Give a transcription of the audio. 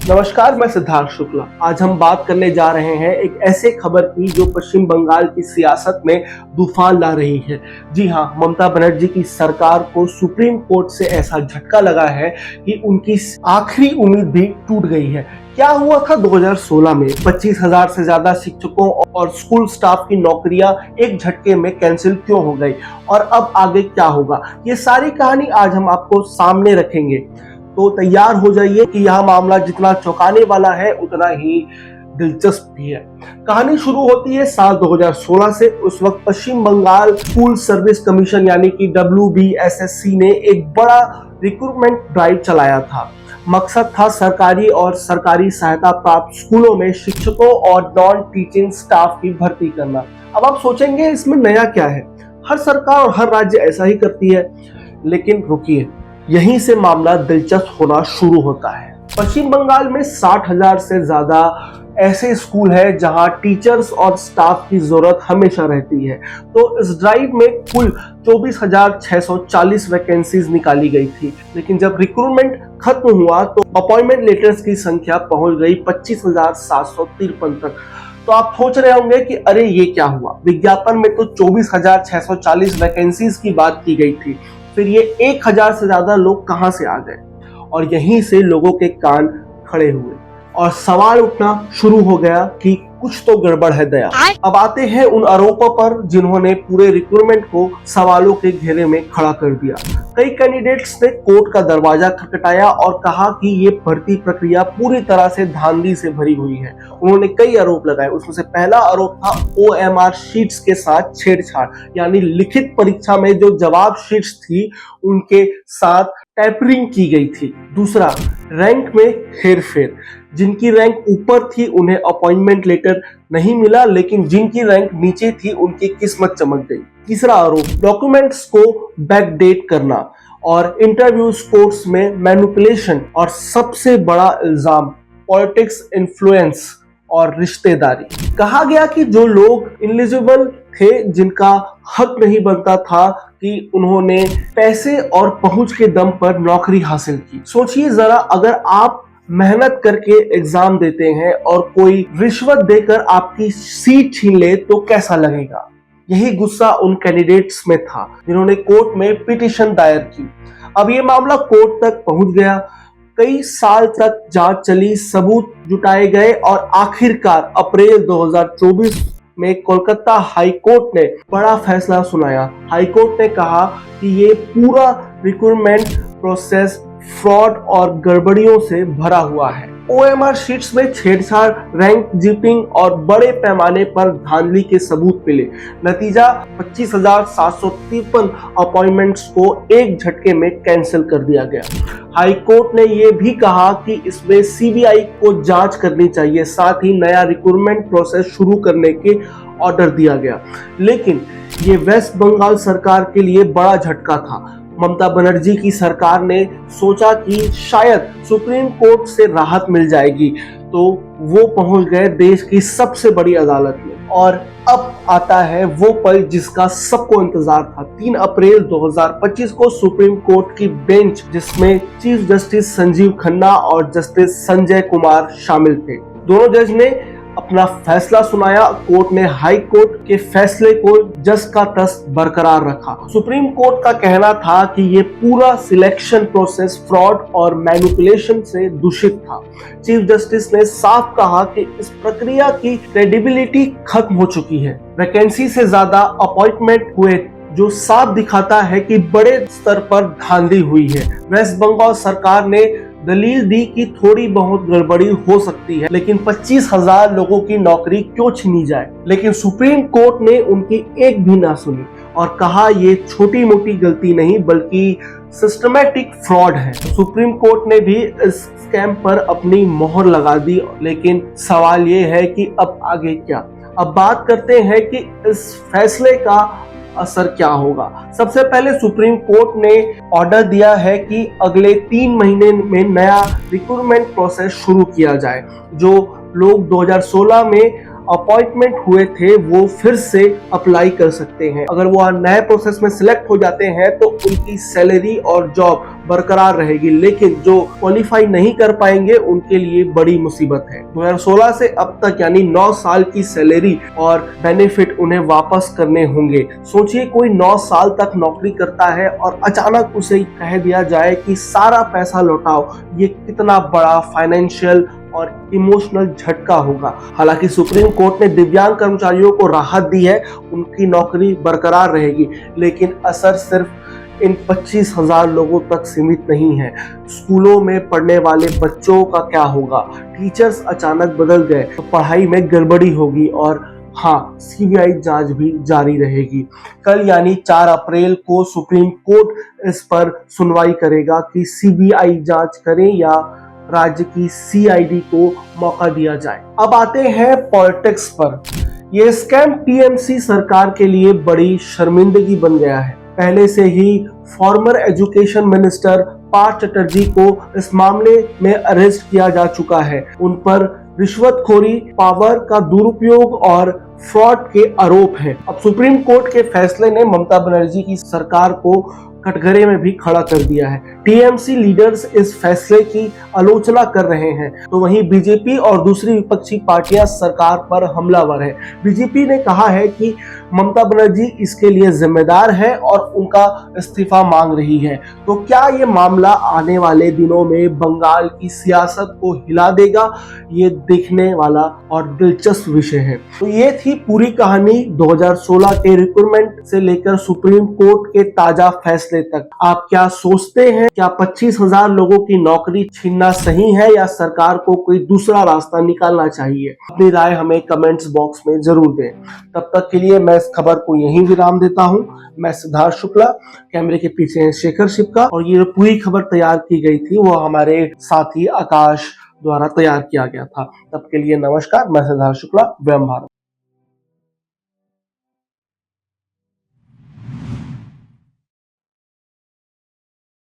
नमस्कार, मैं सिद्धार्थ शुक्ला। आज हम बात करने जा रहे हैं एक ऐसे खबर की जो पश्चिम बंगाल की सियासत में तूफान ला रही है। जी हाँ, ममता बनर्जी की सरकार को सुप्रीम कोर्ट से ऐसा झटका लगा है कि उनकी आखिरी उम्मीद भी टूट गई है। क्या हुआ था 2016 में 25,000 से ज्यादा शिक्षकों और स्कूल स्टाफ की नौकरियां एक झटके में कैंसिल क्यों हो गई और अब आगे क्या होगा, ये सारी कहानी आज हम आपको सामने रखेंगे। तो तैयार हो जाइए कि यह मामला जितना चौंकाने वाला है उतना ही दिलचस्प भी है। कहानी शुरू होती है साल 2016 से। उस वक्त पश्चिम बंगाल स्कूल सर्विस कमीशन यानी कि WBSSC ने एक बड़ा रिक्रूटमेंट ड्राइव चलाया था। मकसद था सरकारी और सरकारी सहायता प्राप्त स्कूलों में शिक्षकों और नॉन टीचिंग स्टाफ की भर्ती करना। अब आप सोचेंगे इसमें नया क्या है, हर सरकार और हर राज्य ऐसा ही करती है। लेकिन रुकिए, यहीं से मामला दिलचस्प होना शुरू होता है। पश्चिम बंगाल में 60,000 से ज्यादा ऐसे स्कूल हैं जहां टीचर्स और स्टाफ की जरूरत हमेशा रहती है। तो इस ड्राइव में कुल 24,640 वैकेंसीज निकाली गई थी। लेकिन जब रिक्रूटमेंट खत्म हुआ तो अपॉइंटमेंट लेटर्स की संख्या पहुंच गई 25,753 तक। तो आप सोच रहे होंगे कि अरे ये क्या हुआ, विज्ञापन में तो 24,640 वैकेंसीज की बात की गई थी, फिर ये 1,000 से ज्यादा लोग कहां से आ गए। और यहीं से लोगों के कान खड़े हुए और सवाल उठना शुरू हो गया कि कुछ तो गड़बड़ है दया। अब आते हैं उन आरोपों पर जिन्होंने पूरे रिक्रूटमेंट को सवालों के घेरे में खड़ा कर दिया। कई कैंडिडेट्स ने कोर्ट का दरवाजा खटखटाया और कहा कि ये भर्ती प्रक्रिया पूरी तरह से धांधली से भरी हुई है। उन्होंने कई आरोप लगाए। उसमें से पहला आरोप था OMR शीट्स के साथ छेड़छाड़, यानी लिखित परीक्षा में जो जवाब शीट्स थी उनके साथ टैपरिंग की गई थी। दूसरा, रैंक में हेरफेर। जिनकी रैंक ऊपर थी उन्हें अपॉइंटमेंट लेटर नहीं मिला, लेकिन जिनकी रैंक नीचे थी उनकी किस्मत चमक गई। तीसरा आरोप, डॉक्यूमेंट्स को बैकडेट करना और इंटरव्यू स्कोर्स में मैनिपुलेशन। और सबसे बड़ा इल्जाम, पॉलिटिक्स इन्फ्लुएंस और रिश्तेदारी। कहा गया कि जो लोग एलिजिबल थे, जिनका हक नहीं बनता था, कि उन्होंने पैसे और पहुंच के दम पर नौकरी हासिल की। सोचिए जरा, अगर आप मेहनत करके एग्जाम देते हैं और कोई रिश्वत देकर आपकी सीट छीन ले तो कैसा लगेगा। यही गुस्सा उन कैंडिडेट्स में था जिन्होंने कोर्ट में पिटीशन दायर की। अब ये मामला कोर्ट तक पहुंच गया। कई साल तक जांच चली, सबूत जुटाए गए और आखिरकार अप्रैल 2024 में कोलकाता हाई कोर्ट ने बड़ा फैसला सुनाया। हाई कोर्ट ने कहा कि ये पूरा रिक्रूटमेंट प्रोसेस फ्रॉड और गड़बड़ियों से भरा हुआ है। OMR शीट्स में छेड़छाड़, रैंक जीपिंग और बड़े पैमाने पर धांधली के सबूत मिले। नतीजा, 25,753 अपॉइंटमेंट्स को एक झटके में कैंसिल कर दिया गया। हाई कोर्ट ने यह भी कहा कि इसमें CBI को जांच करनी चाहिए, साथ ही नया रिक्रूटमेंट प्रोसेस शुरू करने के ऑर्डर दिया गया। लेकिन ये वेस्ट बंगाल सरकार के लिए बड़ा झटका था। ममता बनर्जी की सरकार ने सोचा कि शायद सुप्रीम कोर्ट से राहत मिल जाएगी, तो वो पहुंच गए देश की सबसे बड़ी अदालत में। और अब आता है वो पल जिसका सबको इंतजार था। 3 अप्रैल 2025 को सुप्रीम कोर्ट की बेंच, जिसमें चीफ जस्टिस संजीव खन्ना और जस्टिस संजय कुमार शामिल थे, दोनों जज ने अपना फैसला सुनाया। कोर्ट ने हाई कोर्ट के फैसले को जस का तस बरकरार रखा। सुप्रीम कोर्ट का कहना था कि ये पूरा सिलेक्शन प्रोसेस फ्रॉड और मैनिपुलेशन से दूषित था। चीफ जस्टिस ने साफ कहा कि इस प्रक्रिया की क्रेडिबिलिटी खत्म हो चुकी है। वैकेंसी से ज्यादा अपॉइंटमेंट हुए, जो साफ दिखाता है कि बड़े स्तर पर धांधली हुई है। वेस्ट बंगाल सरकार ने दलील दी कि थोड़ी बहुत गड़बड़ी हो सकती है, लेकिन 25,000 लोगों की नौकरी क्यों छीनी जाए। लेकिन सुप्रीम कोर्ट ने उनकी एक भी ना सुनी और कहा ये छोटी मोटी गलती नहीं बल्कि सिस्टमैटिक फ्रॉड है। सुप्रीम कोर्ट ने भी इस स्कैम पर अपनी मोहर लगा दी। लेकिन सवाल ये है कि अब आगे क्या। अब बात करते हैं कि इस फैसले का असर क्या होगा। सबसे पहले सुप्रीम कोर्ट ने ऑर्डर दिया है कि अगले 3 महीने में नया रिक्रूटमेंट प्रोसेस शुरू किया जाए। जो लोग 2016 में अपॉइंटमेंट हुए थे वो फिर से अप्लाई कर सकते हैं। अगर वो नए प्रोसेस में सिलेक्ट हो जाते हैं तो उनकी सैलरी और जॉब बरकरार रहेगी, लेकिन जो क्वालिफाई नहीं कर पाएंगे उनके लिए बड़ी मुसीबत है। 2016 से अब तक यानी 9 साल की सैलरी और बेनिफिट उन्हें वापस करने होंगे। सोचिए कोई 9 साल तक नौकरी करता है और अचानक उसे कह दिया जाए कि सारा पैसा लौटाओ, ये कितना बड़ा फाइनेंशियल और इमोशनल झटका होगा। हालांकि सुप्रीम कोर्ट ने दिव्यांग कर्मचारियों को राहत दी है, उनकी नौकरी बरकरार रहेगी, लेकिन असर सिर्फ इन 25,000 लोगों तक सीमित नहीं है। स्कूलों में पढ़ने वाले बच्चों का क्या होगा? टीचर्स अचानक बदल गए तो पढ़ाई में गड़बड़ी होगी और हाँ, सीबीआई जांच भी जारी रहेगी। कल यानी 4 अप्रैल को सुप्रीम कोर्ट इस पर सुनवाई करेगा कि सीबीआई जांच करें या राज्य की सीआईडी को मौका दिया जाए। अब आते हैं पॉलिटिक्स पर। ये स्कैम टीएमसी सरकार के लिए बड़ी शर्मिंदगी बन गया है। पहले से ही former education minister Partha Chatterjee को इस मामले में अरेस्ट किया जा चुका है। उन पर रिश्वतखोरी, पावर का दुरुपयोग और फ्रॉड के आरोप हैं। अब सुप्रीम कोर्ट के फैसले ने ममता बनर्जी की सरकार को कटघरे में भी खड़ा कर दिया है। टीएमसी लीडर्स इस फैसले की आलोचना कर रहे हैं, तो वहीं बीजेपी और दूसरी विपक्षी पार्टियां सरकार पर हमलावर है। बीजेपी ने कहा है कि ममता बनर्जी इसके लिए जिम्मेदार है और उनका इस्तीफा मांग रही है। तो क्या ये मामला आने वाले दिनों में बंगाल की सियासत को हिला देगा? ये देखने वाला और दिलचस्प विषय है। तो ये थी पूरी कहानी 2016 के रिक्रूटमेंट से लेकर सुप्रीम कोर्ट के ताजा फैसले तक। आप क्या सोचते हैं? क्या 25,000 लोगों की नौकरी छीनना सही है या सरकार को कोई दूसरा रास्ता निकालना चाहिए? अपनी राय हमें कमेंट्स बॉक्स में जरूर दें। तब तक के लिए मैं इस खबर को यहीं विराम देता हूं। मैं सिद्धार्थ शुक्ला, कैमरे के पीछे हैं शेखर शिपका, और ये पूरी खबर तैयार की गई थी वो हमारे साथी आकाश द्वारा तैयार किया गया था। तब के लिए नमस्कार। मैं सिद्धार्थ शुक्ला, वयम भारत।